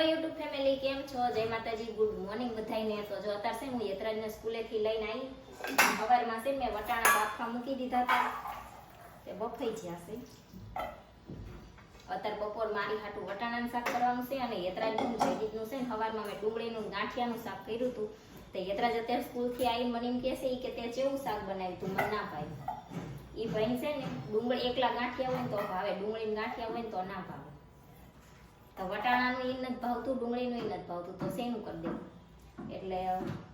YouTube family, કેમ છો? જય માતાજી, ગુડ મોર્નિંગ બધાઈને. તો જો અત્યારે છે હું યતરાજને સ્કૂલેથી લઈને આવી. સવારમાં છે મેં વટાણા બાફવા મૂકી દીધા હતા, તે બફાઈ ગયા છે. અત્યારે બપોર મારી હાટું વટાણાનું શાક કરવાનું છે અને યતરાજનું જયદીપનું છે ને સવારમાં મેં ડુંગળીનું ગાંઠિયાનું શાક કર્યું હતું. તે યતરાજ અત્યારે સ્કૂલથી આવીને મને એમ કહેશે કે તે કેવું શાક બનાવ્યું તું, મને ના ભાવે. એ ભાઈ છે ને ડુંગળી એકલા ગાંઠિયા હોય ને તો ભાવે, ડુંગળીના ગાંઠિયા હોય ને તો ના ભાવે. તો વટાણાનું એ નથી ભાવતું, ડુંગળીનું એ નથી ભાવતું, તો શેનું કરી દેવું. એટલે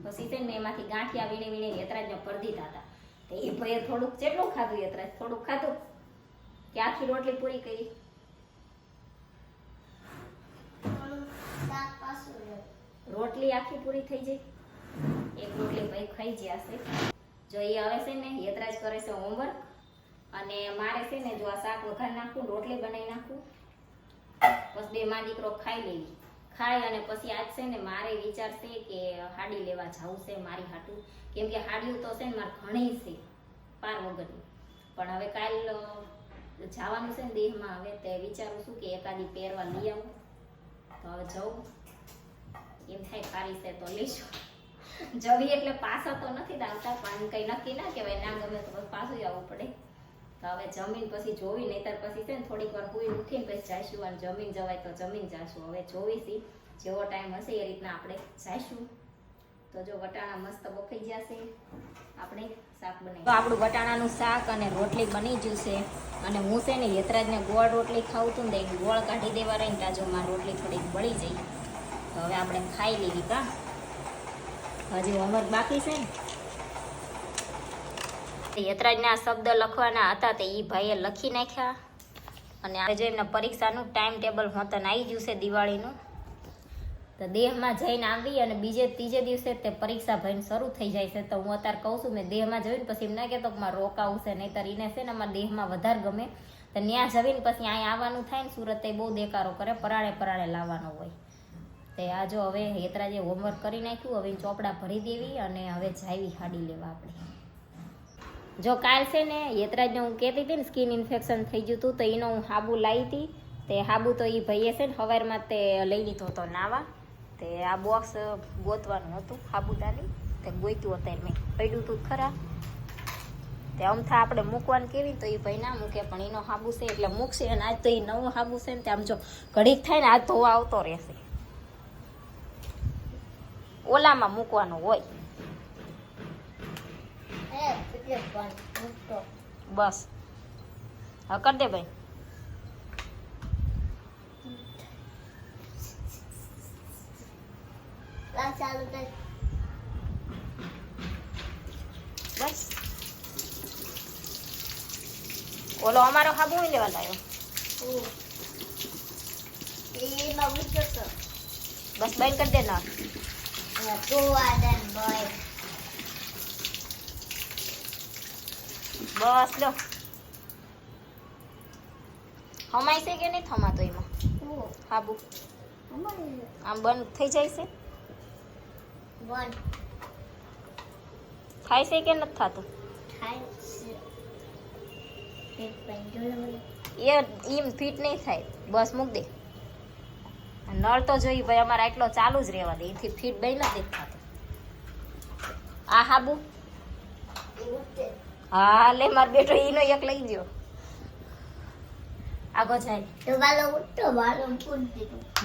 પછી છે ને એમાંથી ગાંઠિયા વીણી વીણી યતરાજને પર દીધા હતા. તો એ ભાઈએ થોડુંક જેટલું ખાધું, યતરાજ થોડુંક ખાધું કે આખી રોટલી પૂરી કરી. રોટલી આખી પૂરી થઈ જાય, એક રોટલી ભાઈ ખાઈ ગયા છે. જો એ આવે છે ને યતરાજ કરે છે હોમવર્ક, અને મારે છે ને જો આ શાક વઘાર નાખું, રોટલી બનાવી નાખું, બસ બે માં દીકરો ખાઈ લેવી. ખાય અને પછી આજ છે ને મારે વિચાર છે કે હાડી લેવા જવું છે મારી હાટું, કેમ કે હાડીઓ તો છે ને મારે ઘણી છે પાર વગરની. પણ હવે કાલ જવાનું છે ને દેહમાં, હવે તે વિચારું છું કે એકાદી પહેરવા લઈ આવું. તો હવે જવું એમ થાય સારી છે તો લઈશું. જવી એટલે પાછા તો નથી જ આવતા, પણ કંઈ નક્કી ના કહેવાય, ના ગમે તો પાછું આવવું પડે. તો હવે જમીન પછી જોવી, નહીતર પછી છે ને થોડીક વાર હુઈને ઉઠીને પછી જઈશું, અને જમીન જવાય તો જમીન જઈશું. હવે જોઈશી જેવો ટાઈમ હશે એ રીતના આપણે જઈશું. તો જો વટાણા મસ્ત બફાઈ જશે, આપણે શાક બનાવી. તો આપણું વટાણાનું શાક અને રોટલી બની ગયું છે. અને હું છે ને યતરાજને ગોળ રોટલી ખાવું હતું ને ગોળ કાઢી દેવા રહીને તાજો માં રોટલી થોડીક બળી જાય. તો હવે આપણે ખાઈ લેવી. કા હજી હોમવર્ક બાકી છે ને, યતરાજના શબ્દ લખવાના હતા તે એ ભાઈએ લખી નાખ્યા. અને આજે જો એમના પરીક્ષાનું ટાઈમ ટેબલ હોતન આવી ગયું છે દિવાળીનું. તો દેહમાં જઈને આવી અને ત્રીજે દિવસે તે પરીક્ષા ભાઈને શરૂ થઈ જાય છે. તો હું અત્યારે કહું છું મેં દેહમાં જઈને પછી એમ ના કહેતો કે મારે રોકાવું છે, નહીંતર એને છે ને અમારા દેહમાં વધારે ગમે. તો ત્યાં જઈને પછી અહીંયા આવવાનું થાય ને, સુરત એ બહુ દેકારો કરે, પરાળે લાવવાનો હોય. તે આ જો હવે યતરાજે હોમવર્ક કરી નાખ્યું, હવે ચોપડા ભરી દેવી અને હવે જાવી હાડી લેવા આપણે. જો કાલ છે ને યતરાજને હું કહેતી હતી ને સ્કિન ઇન્ફેક્શન થઈ ગયું હતું, તો એનો હું હાબુ લાવી હતી. તે હાબુ તો એ ભાઈએ છે ને સવારમાં તે લઈ લીધો હતો નાવા. તે આ બોક્સ ગોતવાનું હતું સાબુદાની, તે ગોત્યું અત્યારે મેં પડ્યું હતું ખરા. તે અમથા આપણે મૂકવાનું કેવી તો એ ભાઈ ના મૂકે, પણ એનો હાબુ છે એટલે મૂકશે. અને આજ તો એ નવો હાબુ છે ને, તે આમ જો ઘડીક થાય ને આજ ધોવા આવતો રહેશે. ઓલામાં મૂકવાનો હોય બસ. હા કર દે ભાઈ. બસ ઓલો અમારો હાબુ લેવા લાવ્યો. બસ બંધ કરી દે ના. બસ લો. હમાય છે કે નહીં થમાતો એમાં હાબુ? આમ બંધ થઈ જાય છે? થાય છે કે નથી થતું? એ એમ ફિટ નહીં થાય. બસ મૂક દે. નળ તો જોઈ ભાઈ અમારે એટલો ચાલુ જ રહેવા દે, એથી ફિટ બઈ નથી થતું. આ હાબુ હા લે, મારો બેટો ઈનો એક લઈ ગયો. આગો જાય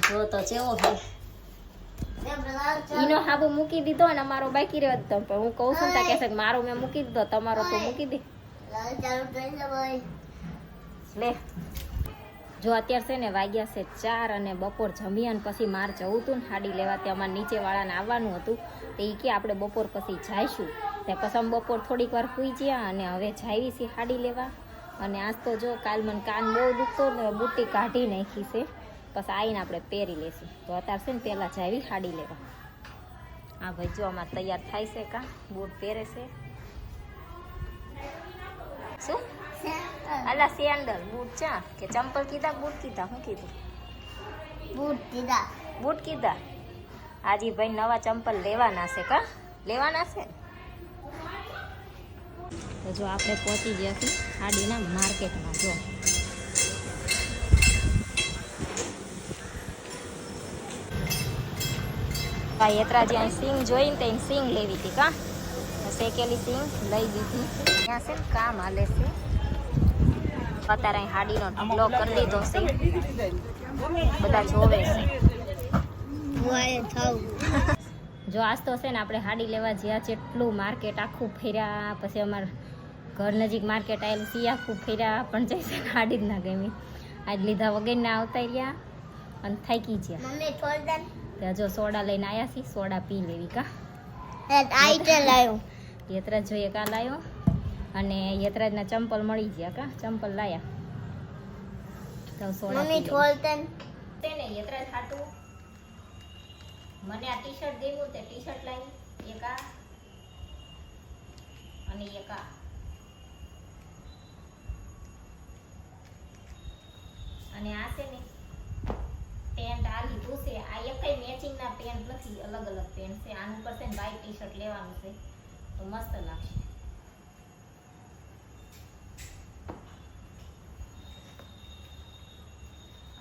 જો તો ચેવો છે. ઈનો હાબુ મૂકી દીધો અને અમારો બાકી રહ્યો. તો હું કહું છું કે છે મારો મેં મૂકી દીધો, તમારો તો મૂકી દે લે. જો અત્યારે છે ને વાગ્યા છે 4 અને બપોર જમી અને પછી માર જવું હતું ને હાડી લેવા. તે અમારે નીચેવાળાને આવવાનું હતું, તો એ કે આપણે બપોર પછી જઈશું. તે પછી અમે બપોર થોડીક વાર સૂઈ ગયા અને હવે જાવી છીએ હાડી લેવા. અને આજ તો જો કાલ મને કાન બહુ દુખતો ને બુટ્ટી કાઢી નાખી છે, પછી આવીને આપણે પહેરી લેશું. તો અત્યારે છે ને પહેલાં જાવી હાડી લેવા. હા ભાઈ જો અમારે તૈયાર થાય છે, કા બૂટ પહેરે છે. શું અલા સેન્ડલ બૂટ ચા કે ચંપલ કીધા બૂટ કીધા? શું કીધું? બૂટ કીધા. હાજી ભાઈ નવા ચંપલ લેવાના છે. કા લેવાના છે? તો જો આપણે પહોંચી ગયા છીએ હાડીના માર્કેટમાં. જો આ યત્રાજી અહીં સિંગ જોઈને તો અહીં સિંગ લેવી હતી કા શેકેલી સિંગ લઈ દીધી. ત્યાં છે ને કામ હાલે છે અત્યારે અહીં હાડીનો ઢગલો કરી દીધો છે બધા જોવે છે. જો આજ તો છે ને આપણે હાડી લેવા જ્યાં જેટલું માર્કેટ આખું ફેર્યા પછી અમારે ઘર નજીક માર્કેટ આવેલું સી આખું ફેર્યા પણ જઈશે હાડી જ ના ગમી. આજ લીધા વગરના આવતા રહ્યા અને થાકી ગયા. ત્યાં જો સોડા લઈને આવ્યા છીએ સોડા પી લેવી કા યતરાજ જોઈએ કા લાવ્યો અને યતરાજના ચંપલ મળી ગયા કા ચંપલ લાયા તો સોડા તેને યતરાજ ખાતું મને આ ટી શર્ટ દેવું તે ટી શર્ટ લાવી એક આ અને એક આ અને આ છે ને પેન્ટ આ લીધું છે. આ એકઈ મેચિંગ ના પેન્ટ નથી અલગ અલગ પેન્ટ છે. આનું પર છે ને વ્હાઈટ ટી શર્ટ લેવાનું છે તો મસ્ત લાગશે.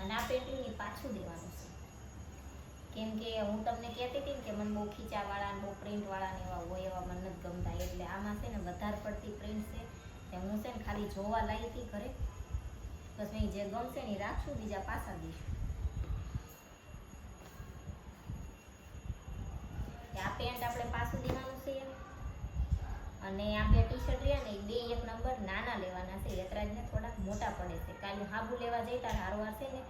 અને આ પેન્ટની પાછું દેવાનું છે કેમ કે હું તમને કહેતી હતી કે મને બહુ ખીચાવાળા બહુ પ્રિન્ટવાળા ને એવા હોય એવા મને નથી ગમતા એટલે આમાં છે ને વધારે પડતી પ્રિન્ટ છે તે હું છે ને ખાલી જોવા લાવી હતી ઘરે બસ મેં જે ગમશે ને રાખશું બીજા પાછા દઈશું. આ પેન્ટ આપણે પાછું દેવાનું છે અને આ બે ટી શર્ટ રહ્યા ને એ બે એક નંબર નાના લેવાના છે. યતરાજને થોડાક મોટા પડે છે. કાલે હાબુ લેવા જઈ તારે હારવાર છે ને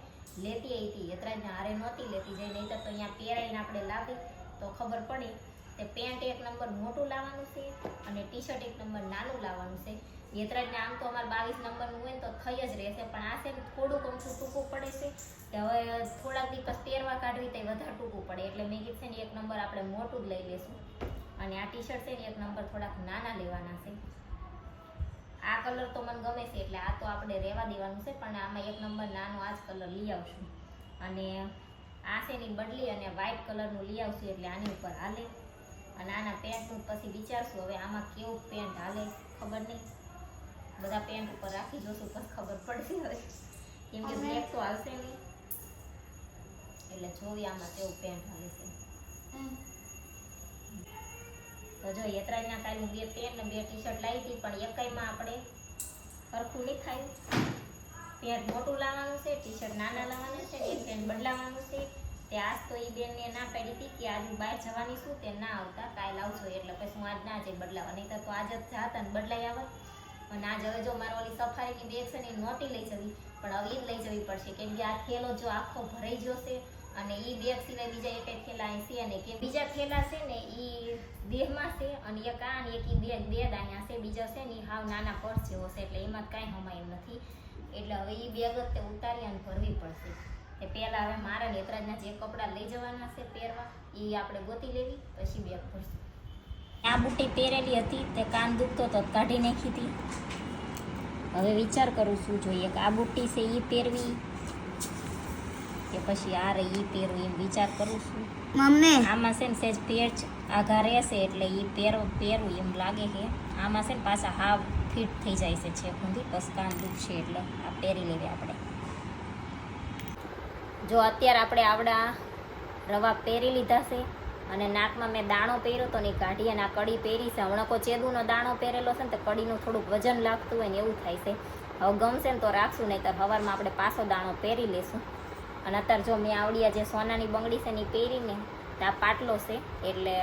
લેતી આવી હતી યતરાજને હારે નહોતી લેતી જઈ નહીં તો અહીંયા પહેરાઈને આપણે લાવી તો ખબર પડે. તે પેન્ટ એક નંબર મોટું લાવવાનું છે અને ટી શર્ટ એક નંબર નાનું લાવવાનું છે. યતરાજને આમ તો અમારે 22 નંબરનું હોય ને તો થઈ જ રહેશે પણ આ છે ને થોડુંક અમથું ટૂંકું પડે છે કે હવે થોડાક દિવસ પહેરવા કાઢવી તો વધારે ટૂંકું પડે એટલે મેં કીધું છે ને એક નંબર આપણે મોટું જ લઈ લેશું અને આ ટી શર્ટ છે ને એક નંબર થોડાક નાના લેવાના છે. આ કલર તો મને ગમે છે એટલે આ તો આપણે રહેવા દેવાનું છે પણ આમાં એક નંબર નાનો આ જ કલર લઈ આવશું અને આ છે ની બદલી અને વ્હાઈટ કલરનું લઈ આવશું એટલે આની ઉપર હાલે અને આના પેન્ટનું પછી વિચારશું હવે આમાં કેવું પેન્ટ હાલે ખબર નહીં. બધા પેન્ટ ઉપર રાખી જોશું પછી ખબર પડશે હવે કેમ કે બ્લેક તો હાલશે નહીં એટલે જોવી આમાં કેવું પેન્ટ હાલે છે. તો જો યતરાજના કાલે બે પેન્ટ ને બે ટી શર્ટ લાવી હતી પણ એકઈમાં આપણે સરખું નહીં થાય. પેન્ટ મોટું લાવવાનું છે ટી શર્ટ નાના લાવવાનું છે એક પેન્ટ બદલાવાનું છે. તે આજ તો એ બેનને ના પાડી હતી કે આજે બહાર જવાની છું તે ના આવતા કાલ આવશો એટલે પછી હું આજ ના જઈ બદલાવા નહીં તો આજ જ જાતા ને બદલાઈ આવત. અને આજ હવે જો મારે ઓલી સફારીની બેગ છે ને નહોતી લઈ જવી પણ હવે એ જ લઈ જવી પડશે કેમ કે આ થેલો જો આખો ભરાઈ જશે અને એ બેગ સિવાય બીજા એક થેલા અહીં છે અને કે બીજા થેલા છે ને એ દેહમાં છે અને એક આ અને એક એ બે દાણ્યા છે બીજા છે ને એ હાવ નાના પર્સ જેવો છે એટલે એમાં કાંઈ હમાય એમ નથી એટલે હવે એ બેગ જ તે ઉતારી અને ભરવી પડશે. તે પહેલાં હવે મારા યતરાજના જે કપડાં લઈ જવાના છે પહેરવા એ આપણે ગોતી લેવી પછી બેગ ભરશું. આ બુટ્ટી પહેરેલી હતી તે કાન દુખતો તો કાઢી નાખી હતી. હવે વિચાર કરું છું જોઈએ કે આ બુટ્ટી છે એ પહેરવી કે પછી આ રહી એ પહેરવી એમ વિચાર કરું છું. મમ્મી આમાં છે ને સહેજ પેચ આઘા રહેશે એટલે એ પહેરવું એમ લાગે કે આમાં છે ને પાછા હાવ ફિટ થઈ જાય છે છેક સુધી બસ કાન દુખશે એટલે આ પહેરી લેવી આપણે. જો અત્યારે આપણે આવડા રવા પહેરી લીધા છે અને નાકમાં મેં દાણો પહેર્યો તો ને કાઢી અને આ કડી પહેરી છે. હમણાં કોઈ ચેદુનો દાણો પહેરેલો છે ને તો કડીનું થોડુંક વજન લાગતું હોય ને એવું થાય છે. હવે ગમશે ને તો રાખશું નહીં તો સવારમાં આપણે પાછો દાણો પહેરી લેશું. અને અત્યારે જો મેં આવડિયા જે સોનાની બંગડી છે ને એ પહેરીને તો આ પાટલો છે એટલે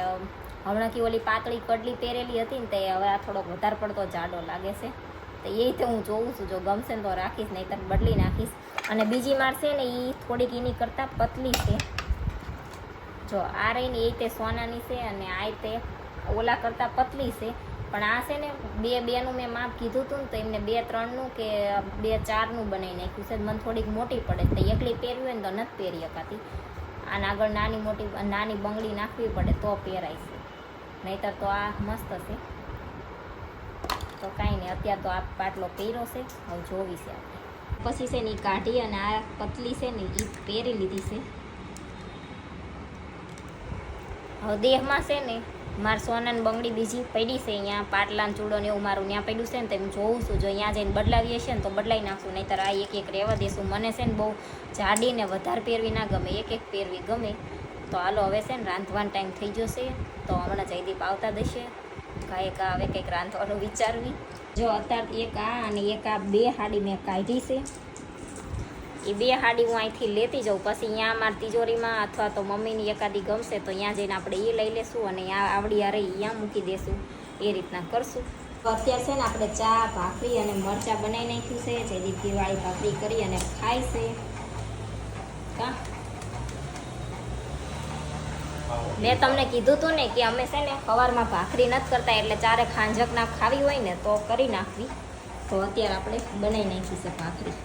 હમણાં કે ઓલી પાતળી કડલી પહેરેલી હતી ને તે હવે આ થોડોક વધારે પડતો જાડો લાગે છે તો એ રીતે હું જોઉં છું જો ગમશે ને તો રાખીશ નહીં તો બદલી નાખીશ. અને બીજી માર છે ને એ થોડીક એની કરતાં પતલી છે. જો આ રહીને એ તે સોનાની છે અને આ તે ઓલા કરતાં પતલી છે પણ આ છે ને બેનું મેં માપ કીધું હતું ને તો એમને 2-3નું કે 2-4નું બનાવી નાખ્યું છે. મને થોડીક મોટી પડે તો એકલી પહેરવી હોય ને તો નથી પહેરી શકાતી. આના આગળ નાની બંગડી નાખવી પડે તો પહેરાય છે નહીંતર તો આ મસ્ત છે. તો કાંઈ નહીં અત્યારે તો આ પાટલો પહેર્યો છે હવે જોવી છે આપણે પછી છે ને એ કાઢી અને આ પતલી છે ને એ પહેરી લીધી છે. હવે દેહમાં છે ને મારે સોનાની બંગડી બીજી પડી છે અહીંયા પાટલાનો ચૂડો ને એવું મારું ત્યાં પડ્યું છે ને તો એમ જોઉં છું જો અહીંયા જઈને બદલાવીએ છીએ ને તો બદલાવી નાખશું નહીંતર આ એક રહેવા દઈશું. મને છે ને બહુ જાડી ને વધારે પહેરવી ના ગમે એક પહેરવી ગમે તો હાલો હવે છે ને રાંધવાનો ટાઈમ થઈ જશે, તો હમણાં જયદીપ આવતા દશે, કાંઈક હવે કંઈક રાંધવાનું વિચારવી. જો અત્યારે એક આ અને એક આ 2 હાડી મેં કાઢી છે. એ 2 હાડી હું અહીંથી લેતી જાઉં, પછી અહીંયા અમારી તિજોરીમાં અથવા તો મમ્મીની એકાદી ગમશે તો ત્યાં જઈને આપણે એ લઈ લેશું અને આ આવડી આ રહી અહીંયા મૂકી દેશું, એ રીતના કરશું. તો અત્યારે છે ને આપણે ચા, ભાખરી અને મરચાં બનાવી નાખ્યું છે. જયદીપ ઘીવાળી ભાખરી કરી અને ખાય છે. મેં તમને કીધું હતું ને કે અમે છે ને સવારમાં ભાખરી નથી કરતા, એટલે ચારે ખાંજક ના ખાવી હોય ને તો કરી નાખવી. તો અત્યારે આપણે બનાવી નાખી છે ભાખરી.